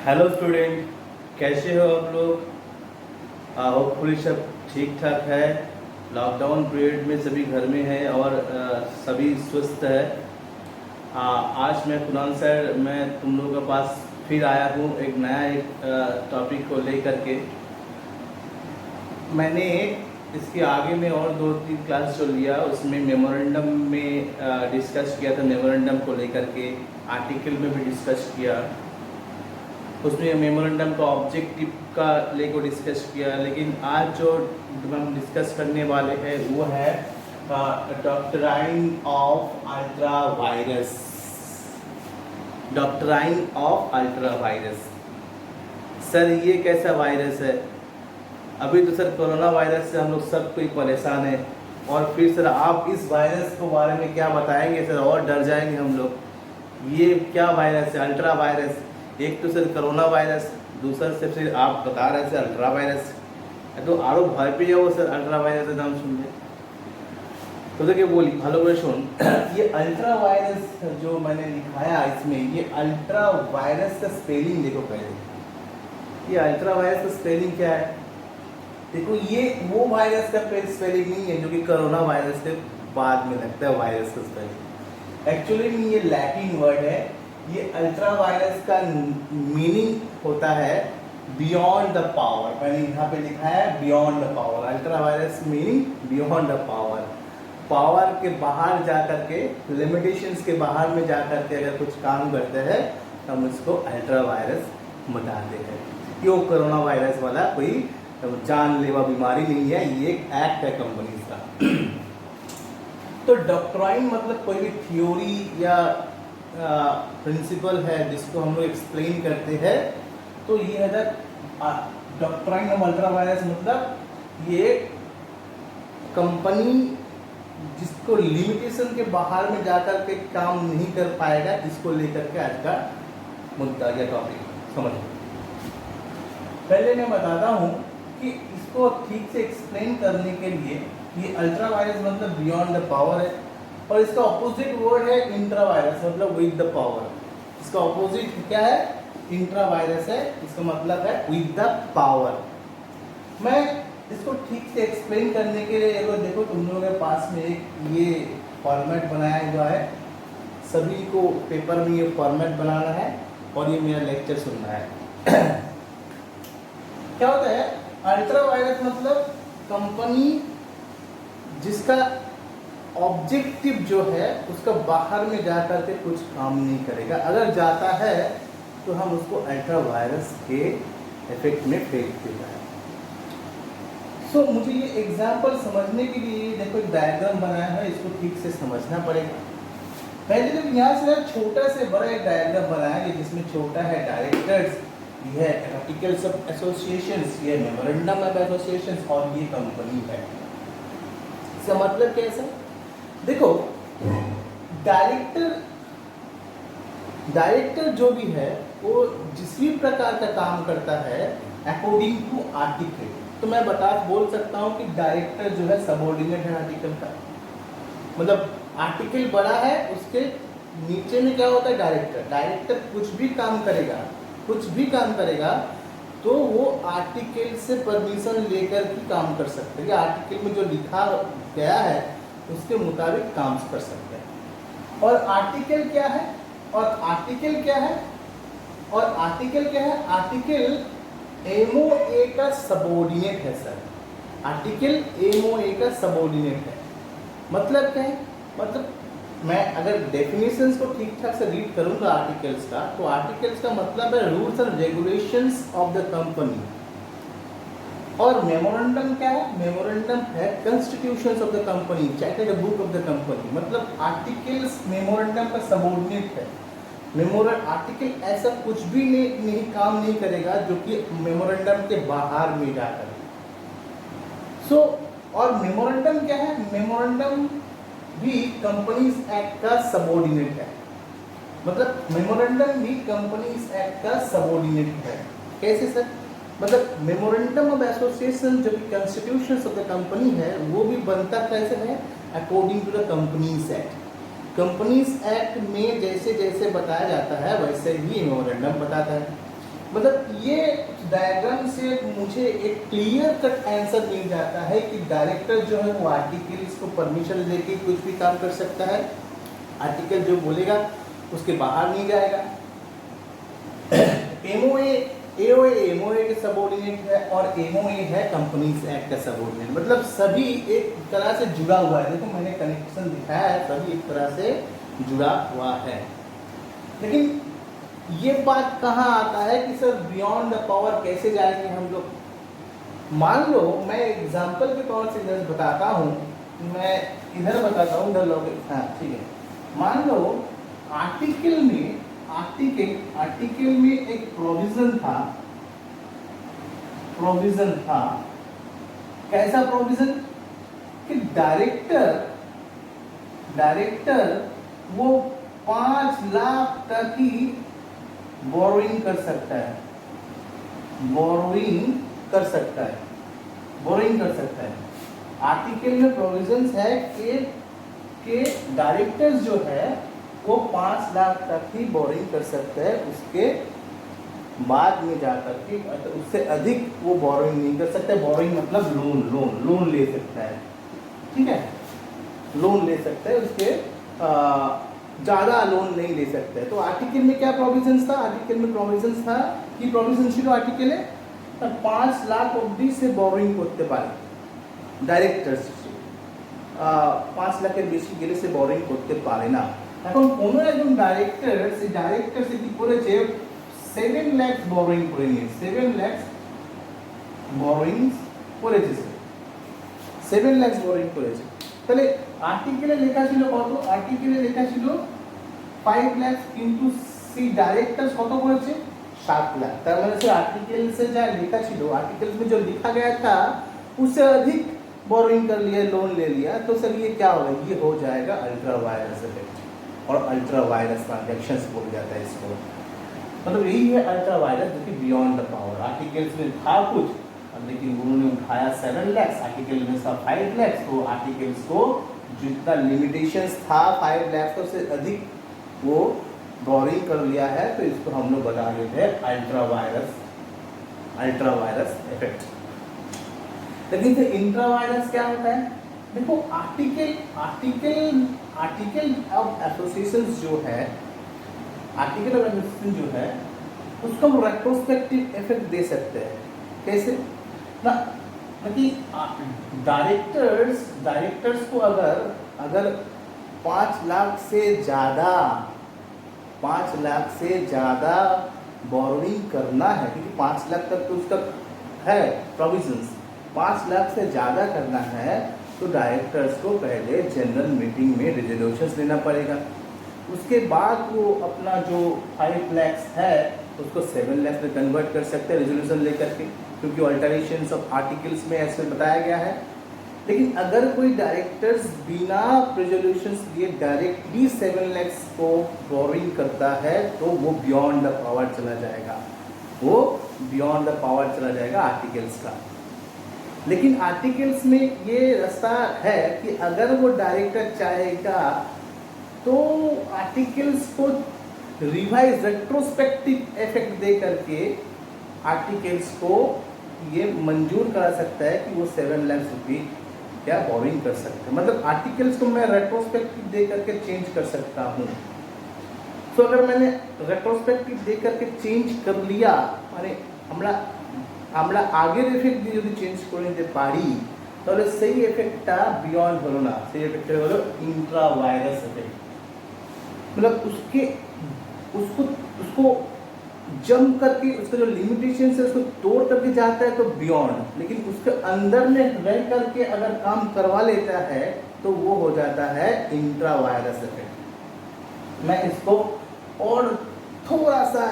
Hello student, कैसे हो आप लोग। होपफुली सब ठीक ठाक है। लॉकडाउन पीरियड में सभी घर में है और सभी स्वस्थ है। आज मैं कुणाल सर, मैं तुम लोगों के पास फिर आया हूँ एक नया टॉपिक को लेकर के। मैंने इसके आगे में और 2-3 क्लास जो लिया उसमें मेमोरेंडम में डिस्कस किया था, मेमोरेंडम को लेकर के आर्टिकल में भी डिस्कस किया। उसमें मेमोरेंडम का ऑब्जेक्टिव का लेको डिस्कस किया। लेकिन आज जो हम डिस्कस करने वाले हैं वो है doctrine of ultra vires. Doctrine of ultra vires. Sir ये कैसा वायरस है? अभी तो सर कोरोना वायरस से हम लोग सब कोई परेशान है, और फिर सर आप इस वायरस के बारे में क्या बताएंगे सर? और डर जाएंगे हम लोग। ये क्या वायरस है? Ultra vires. एक तो सर कोरोना वायरस, दूसरा से फिर आप बता रहे थे अल्ट्रा वायरस। तो आरो भय पे जाओ सर, अल्ट्रा वायरस का नाम सुन ले तो देखिए बोली ভালো করে सुन। ये अल्ट्रा वायरस जो मैंने लिखाया इसमें, ये अल्ट्रा वायरस का स्पेलिंग देखो पहले। ये अल्ट्रा वायरस का स्पेलिंग क्या है? देखो ये वो वायरस का स्पेलिंग नहीं है जो कि कोरोना वायरस के बाद में लगता है वायरस का स्पेलिंग। एक्चुअली में ये लैटिन वर्ड है। ये अल्ट्रा वायरस का मीनिंग होता है बियॉन्ड द पावर। मैंने यहाँ पे लिखा है beyond the power. Ultra vires meaning beyond the power. Power के बाहर जा करके, लिमिटेशंस के बाहर में जा करके अगर कुछ काम करते हैं तो हम इसको अल्ट्रा वायरस बताते हैं। ये वो कोरोना वायरस वाला कोई जानलेवा बीमारी नहीं है, ये एक एक्ट है कंपनी का। तो डॉक्ट्राइन मतलब कोई भी थ्योरी या प्रिंसिपल है जिसको हम लोग एक्सप्लेन करते हैं। तो ये है डॉक्ट्राइन ऑफ अल्ट्रा वायरस। मतलब ये कंपनी जिसको लिमिटेशन के बाहर में जाकर के काम नहीं कर पाएगा, इसको लेकर के आज का मुद्दा या टॉपिक समझ। पहले मैं बताता हूँ कि इसको ठीक से एक्सप्लेन करने के लिए, ये अल्ट्रा वायरस मतलब बियॉन्ड द पावर है, और इसका ऑपोजिट वर्ड है इंट्रा वायरस मतलब विद द पावर। इसका ऑपोजिट क्या है? इंट्रा वायरस है, इसका मतलब है विद द पावर। मैं इसको ठीक से एक्सप्लेन करने के लिए देखो तुम लोगों के पास में एक ये फॉर्मेट बनाया हुआ है। सभी को पेपर में ये फॉर्मेट बनाना है और ये मेरा लेक्चर सुनना है। क्या होता है? अल्ट्रा वायरस मतलब कंपनी जिसका ऑब्जेक्टिव जो है उसका बाहर में जाकर के कुछ काम नहीं करेगा। अगर जाता है तो हम उसको अल्ट्रा वायरस के इफेक्ट में फेंक देता है। सो मुझे ये एग्जाम्पल समझने के लिए देखो एक डायग्राम बनाया है, इसको ठीक से समझना पड़ेगा। पहले जब यहाँ से छोटा से बड़ा एक डायग्राम बनाया जिसमें छोटा है डायरेक्टर्स, ये है आर्टिकल्स ऑफ एसोसिएशंस, ये मेमोरेंडम ऑफ एसोसिएशंस, और ये कंपनी है। इसका मतलब कैसा? देखो डायरेक्टर जो भी है वो जिस भी प्रकार का काम करता है अकॉर्डिंग टू आर्टिकल। तो मैं बोल सकता हूँ कि डायरेक्टर जो है सबऑर्डिनेट है आर्टिकल का। मतलब आर्टिकल बड़ा है, उसके नीचे में क्या होता है? डायरेक्टर। डायरेक्टर कुछ भी काम करेगा तो वो आर्टिकल से परमिशन लेकर ही काम कर सकते हैं। आर्टिकल में जो लिखा गया है उसके मुताबिक काम कर सकते हैं। और आर्टिकल क्या है? आर्टिकल एमओए का सबऑर्डिनेट है सर। आर्टिकल एमओए का सबऑर्डिनेट है। मतलब क्या है? मतलब मैं अगर डेफिनेशंस को ठीक ठाक से रीड करूंगा आर्टिकल्स का, तो आर्टिकल्स का मतलब है rules and regulations of the company. और मेमोरेंडम क्या है? मेमोरेंडम है constitutions of the company, chartered book of the company. मतलब आर्टिकल्स मेमोरेंडम का सबऑर्डिनेट है। आर्टिकल ऐसा कुछ भी नहीं काम नहीं करेगा जो कि मेमोरेंडम के बाहर में जाकर। और मेमोरेंडम क्या है? मेमोरेंडम भी कंपनीज एक्ट का सबऑर्डिनेट है। मतलब मेमोरेंडम भी कंपनीज एक्ट का सबऑर्डिनेट है। कैसे सर? मतलब मेमोरेंडम ऑफ एसोसिएशन जो कि कॉन्स्टिट्यूशंस ऑफ द कंपनी है वो भी बनता कैसे है? According to the Companies Act. Companies Act में जैसे जैसे बताया जाता है वैसे ही मेमोरेंडम बताता है। मतलब ये डायग्राम से मुझे एक क्लियर कट आंसर मिल जाता है कि डायरेक्टर जो है वो आर्टिकल इसको परमिशन लेके कुछ भी काम कर सकता है, आर्टिकल जो बोलेगा उसके बाहर नहीं जाएगा। एमओए एओए एमओए के सबऑर्डिनेट है और एमओए है कंपनीज एक्ट का सबऑर्डिनेट, मतलब सभी एक तरह से जुड़ा हुआ है। देखो मैंने कनेक्शन दिखाया है, सभी एक तरह से जुड़ा हुआ है। लेकिन ये बात कहाँ आता है कि सर बियॉन्ड द पावर कैसे जाएंगे हम लोग? मान लो मैं एग्जांपल के तौर से इधर बताता हूँ, मैं इधर बताता हूँ, इधर लोग, हाँ ठीक है। मान लो आर्टिकल में एक प्रोविजन था, कैसा प्रोविजन कि डायरेक्टर वो 5 लाख तक ही बोरोइंग कर सकता है। आर्टिकल में प्रोविजंस है कि डायरेक्टर्स जो है वो 5 लाख तक ही बोरिंग कर सकते हैं, उसके बाद में जाकर के उससे अधिक वो बोरिंग नहीं कर सकते। बोरिंग मतलब लोन ले सकता है, ठीक है, लोन ले सकते हैं, उसके ज़्यादा लोन नहीं ले सकते। तो आर्टिकल में क्या प्रोविजंस था? आर्टिकल में प्रोविजंस था कि प्रोविजन ছিল आर्टिकले 5 लाख অবধি সে বোরিং করতে পারে ডাইরেক্টরস, 5 লাখের বেশি গেলে সে বোরিং করতে পারে না। এখন কোনো একজন ডাইরেক্টর সে কি করেছে 7 লাখ বোরিং করে নিয়েছে, 7 লাখ বোরিং করেছে, 7 লাখ বোরিং করেছে। তাহলে আর্টিকেলে লেখা ছিল কত? আর্টিকেলে লেখা ছিল 5 লাখ, কিন্তু সেই डायरेक्टर्स কত করেছে? 7 लाख। তার মানে से आर्टिकल से जो लिखा ছিল, आर्टिकल्स में जो लिखा गया था उससे अधिक बोरोइंग कर लिया, लोन ले लिया, तो सर ये क्या होगा? ये हो जाएगा अल्ट्रा वायरस इफेक्ट, और अल्ट्रा वायरस ट्रांजैक्शंस बोल जाता है इसको। मतलब यही है अल्ट्रा वायरस, जो कि बियॉन्ड द पावर। आर्टिकल्स में था कुछ, लेकिन उन्होंने उठाया 7 लाख, आर्टिकल में था 5 लाख, तो आर्टिकल्स को जितना लिमिटेशंस था 5 लाख से अधिक वो बोरिंग कर लिया है, तो इसको हम लोग बता देते हैं अल्ट्रा वायरस इफेक्ट। लेकिन फिर इंट्रा वायरस क्या होता है? देखो आर्टिकल ऑफ एसोसिएशन जो है, उसको हम रेट्रोस्पेक्टिव इफेक्ट दे सकते हैं। कैसे ना कि डायरेक्टर्स को अगर 5 लाख से ज़्यादा बोरोइंग करना है, क्योंकि 5 लाख तक तो उसका है प्रोविजंस, 5 लाख से ज़्यादा करना है तो डायरेक्टर्स को पहले जनरल मीटिंग में रिजोल्यूशंस लेना पड़ेगा। उसके बाद वो अपना जो 5 लाख है उसको 7 लाख में कन्वर्ट कर सकते हैं रिजोल्यूशन लेकर के, क्योंकि अल्टरेशंस ऑफ आर्टिकल्स में ऐसे बताया गया है। लेकिन अगर कोई डायरेक्टर्स बिना रिजोल्यूशंस लिए डायरेक्टली 7 लाख को बोरोइंग करता है तो वो बियॉन्ड द पावर चला जाएगा, आर्टिकल्स का। लेकिन आर्टिकल्स में ये रास्ता है कि अगर वो डायरेक्टर चाहेगा तो आर्टिकल्स को रिवाइज रेट्रोस्पेक्टिव इफेक्ट दे करके आर्टिकल्स को ये मंजूर करा सकता है कि वो 7 लाख रुपये क्या बोरिंग कर सकते हैं। मतलब आर्टिकल्स को मैं रेट्रोस्पेक्टिव दे करके चेंज कर सकता हूँ। तो अगर मैंने रेट्रोस्पेक्टिव दे करके चेंज कर लिया, মানে আমরা আগের এফেক্ট দিয়ে যদি চেঞ্জ করে নিতে পারি তাহলে সেই এফেক্টটা বিয়ন্ড হলো না, সেই এফেক্টটা হলো इंट्रा वायरस इफेक्ट। मतलब उसको जम करके उसका जो लिमिटेशन है उसको तोड़ करके जाता है तो बियॉन्ड, लेकिन उसके अंदर में रह करके अगर काम करवा लेता है तो वो हो जाता है इंट्रा वायरस इफेक्ट। मैं इसको और थोड़ा सा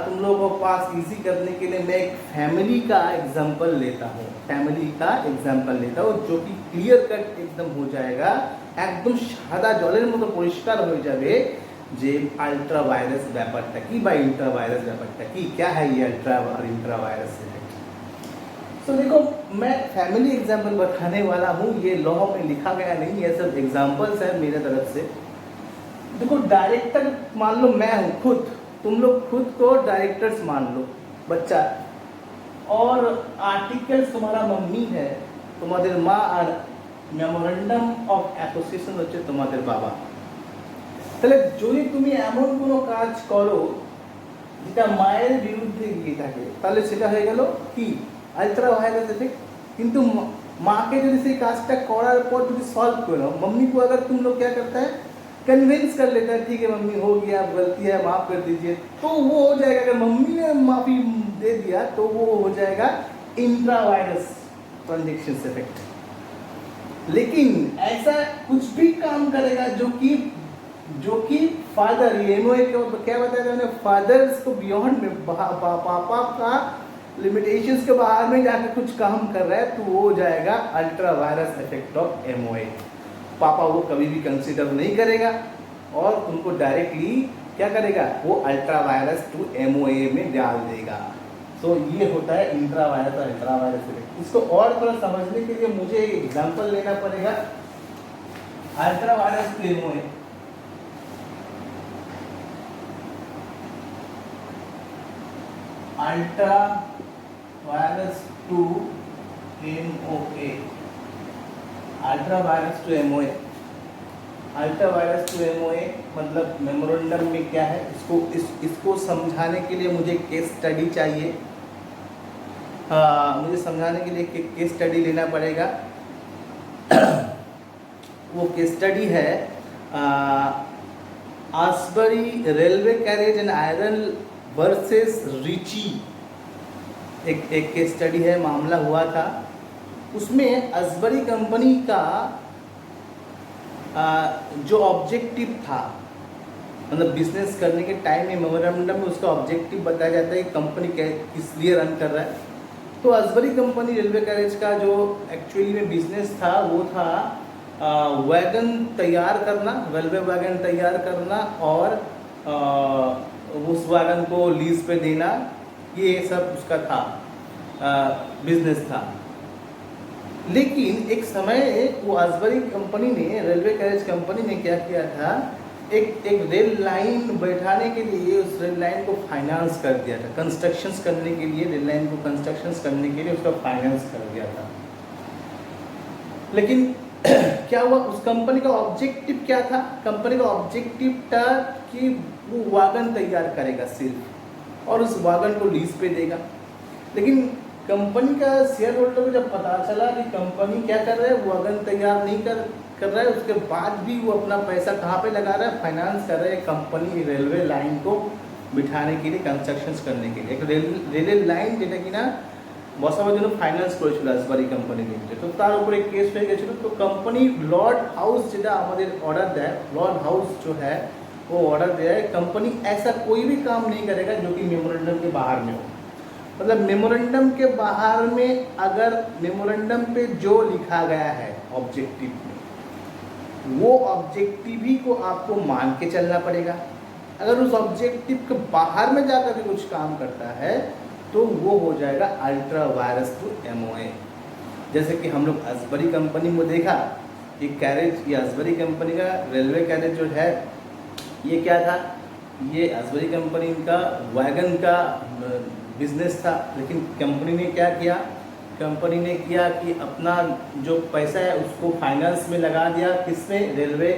तुम लोगों के पास इजी करने के लिए मैं एक फैमिली का एग्जांपल लेता हूँ, जो कि क्लियर कट एकदम हो जाएगा, एकदम সাদা জলের মতো পরিষ্কার হয়ে যাবে যে अल्ट्रा वायरस ব্যাপারটা কি বা इंट्रा वायरस ব্যাপারটা কি, क्या है ये अल्ट्रा और इंट्रा वायरस इफेक्ट। तो देखो मैं फैमिली एग्जांपल बताने वाला हूँ, ये लॉ में लिखा गया नहीं, ये सब एग्जांपल्स है मेरे तरफ से। देखो डायरेक्टर मान लो मैं हूँ खुद, तुम लोग खुद को डायरेक्टर्स मान लो, बच्चा, और आर्टिकल्स तुम्हारा मम्मी है, तुम्हारे माँ, और মেমোরেন্ডাম অফ অ্যাসোসিয়েশন হচ্ছে তোমাদের বাবা। তাহলে যদি তুমি এমন কোনো কাজ করো যেটা মায়ের বিরুদ্ধে গিয়ে থাকে, তাহলে সেটা হয়ে গেল কি আলট্রা ভায়োলেট इफेक्ट। কিন্তু মাকে যদি সেই কাজটা করার পর যদি সल्व करो, मम्मी को अगर तुम लोग क्या करता है, कन्विंस कर लेता है, ठीक है मम्मी हो गया, गलती है, माफ कर दीजिए, तो वो हो जाएगा। अगर मम्मी ने माफी दे दिया तो वो हो जाएगा इंट्रावायरस ट्रांजैक्शन इफेक्ट। लेकिन ऐसा कुछ भी काम करेगा जो कि फादर, ये एमओए को क्या बताया था मैंने, फादर्स को बियॉन्ड में पापा का लिमिटेशंस के बाहर में जाकर कुछ काम कर रहा है, तो वो हो जाएगा ultra vires effect of MOA. पापा वो कभी भी कंसीडर नहीं करेगा और तुमको डायरेक्टली क्या करेगा, वो अल्ट्रा वायरस टू एमओए में डाल देगा। तो ये होता है इंट्रा वायरस और अल्ट्रा वायरस इफेक्ट। इसको और थोड़ा समझने के लिए मुझे एक एग्जांपल लेना पड़ेगा। Ultra vires to MOA, ultra vires to MOA, ultra vires to MOA, ultra vires to MOA मतलब मेमोरेंडम में क्या है, इसको समझाने के लिए मुझे केस स्टडी चाहिए। मुझे समझाने के लिए केस स्टडी लेना पड़ेगा। वो केस स्टडी है Ashbury railway carriage and iron versus Riche. एक केस स्टडी है, मामला हुआ था। उसमें असबरी कंपनी का जो ऑब्जेक्टिव था, मतलब बिजनेस करने के टाइम में मेमोरेंडम में उसका ऑब्जेक्टिव बताया जाता है कि कंपनी किस लिए रन कर रहा है। तो असबरी कंपनी रेलवे कैरेज का जो एक्चुअली में बिजनेस था वो था वैगन तैयार करना, रेलवे वैगन तैयार करना और उस वैगन को लीज पे देना, ये सब उसका था, बिजनेस था। लेकिन एक समय वो असबरी कंपनी ने, रेलवे कैरेज कंपनी ने क्या किया था, एक रेल लाइन बैठाने के लिए उस रेल लाइन को फाइनेंस कर दिया था। कंस्ट्रक्शंस करने के लिए, रेल लाइन को कंस्ट्रक्शंस करने के लिए उसका फाइनेंस कर दिया था। लेकिन क्या हुआ, उस कंपनी का ऑब्जेक्टिव क्या था, कंपनी का ऑब्जेक्टिव था कि वो वागन तैयार करेगा सिर्फ, और उस वागन को लीज पे देगा। लेकिन कंपनी का शेयर होल्डर को जब पता चला कि कंपनी क्या कर रहा है, वागन तैयार नहीं कर रहा है, उसके बाद भी वो अपना पैसा कहाँ पे लगा रहा है, फाइनेंस कर रहा है कंपनी रेलवे लाइन को बिठाने के लिए, कंस्ट्रक्शंस करने के लिए। एक रेलवे लाइन যেটা কিনা বসাবার জন্য ফাইন্যান্স করেছিল আসবারি কোম্পানি লিমিটেড। তো তার উপরে কেস হয়ে গেছিল। তো কোম্পানি लॉर्ड हाउस যেটা আমাদের ऑर्डर দেয়, लॉर्ड हाउस जो है वो ऑर्डर दिया है कंपनी ऐसा कोई भी काम नहीं करेगा जो कि मेमोरेंडम के बाहर में हो। मतलब मेमोरेंडम के बाहर में अगर मेमोरेंडम पे जो लिखा गया है ऑब्जेक्टिव में, वो ऑब्जेक्टिव ही को आपको मान के चलना पड़ेगा। अगर उस ऑब्जेक्टिव के बाहर में जाकर के कुछ काम करता है तो वो हो जाएगा अल्ट्रा वायरस टू एमओए। जैसे कि हम लोग असबरी कंपनी में देखा, ये कैरेज, ये असबरी कंपनी का रेलवे कैरेज जो है, ये क्या था, ये असबरी कंपनी का वैगन का बिजनेस था। लेकिन कंपनी ने क्या किया, कंपनी ने किया कि अपना जो पैसा है उसको फाइनेंस में लगा दिया, किसमें, रेलवे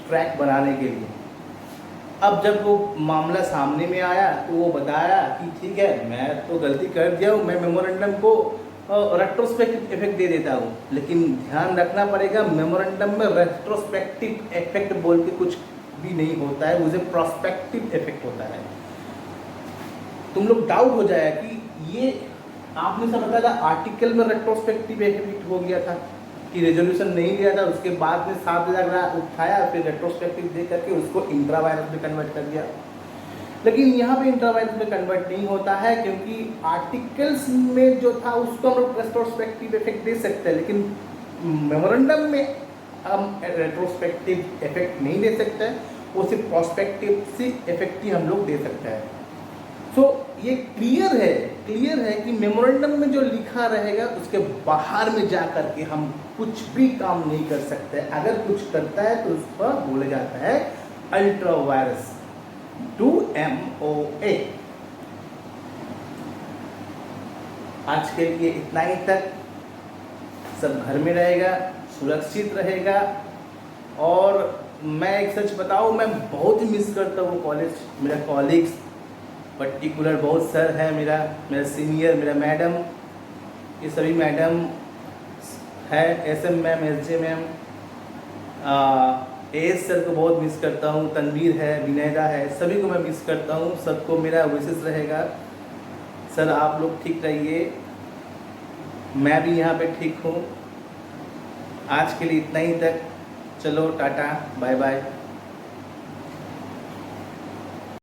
ट्रैक बनाने के लिए। अब जब वो मामला सामने में आया तो वो बताया कि ठीक है मैं तो गलती कर दिया हूँ, मैं मेमोरेंडम को रेट्रोस्पेक्टिव इफेक्ट दे देता हूँ। लेकिन ध्यान रखना पड़ेगा, मेमोरेंडम में रेट्रोस्पेक्टिव इफेक्ट बोल के कुछ भी नहीं होता है, उसे प्रोस्पेक्टिव इफेक्ट होता है। तुम लोग डाउट हो जाएगा कि ये आपने सब बताया था आर्टिकल में रेट्रोस्पेक्टिव इफेक्ट हो गया था कि रेजोल्यूशन नहीं लिया था, उसके बाद में 7,000 उठाया, फिर रेट्रोस्पेक्टिव दे करके उसको इंट्रावायरस में कन्वर्ट कर दिया। लेकिन यहाँ पे इंट्रावायरस में कन्वर्ट नहीं होता है, क्योंकि आर्टिकल्स में जो था उसको हम लोग रेट्रोस्पेक्टिव इफेक्ट दे सकते हैं, लेकिन मेमोरेंडम में हम रेट्रोस्पेक्टिव इफेक्ट नहीं दे सकते हैं, वो सिर्फ प्रोस्पेक्टिव से इफेक्ट ही हम लोग दे सकते हैं। तो ये क्लियर है कि मेमोरेंडम में जो लिखा रहेगा उसके बाहर में जा कर के हम कुछ भी काम नहीं कर सकते। अगर कुछ करता है तो उस पर बोला जाता है अल्ट्रा वायरस। 2MOA। आज के लिए इतना ही तक। सब घर में रहेगा, सुरक्षित रहेगा। और मैं एक सच बताऊँ, मैं बहुत मिस करता हूँ कॉलेज, मेरा कॉलीग्स, पर्टिकुलर बहुत सर है, मेरा सीनियर, मेरा मैडम, ये सभी मैडम है, SM ma'am, SJ ma'am, AS sir को बहुत मिस करता हूँ, तनवीर है, विनयदा है, सभी को मैं मिस करता हूँ। सबको मेरा विशेष रहेगा, सर आप लोग ठीक रहिए, मैं भी यहाँ पे ठीक हूँ। आज के लिए इतना ही तक। चलो टाटा, बाय बाय।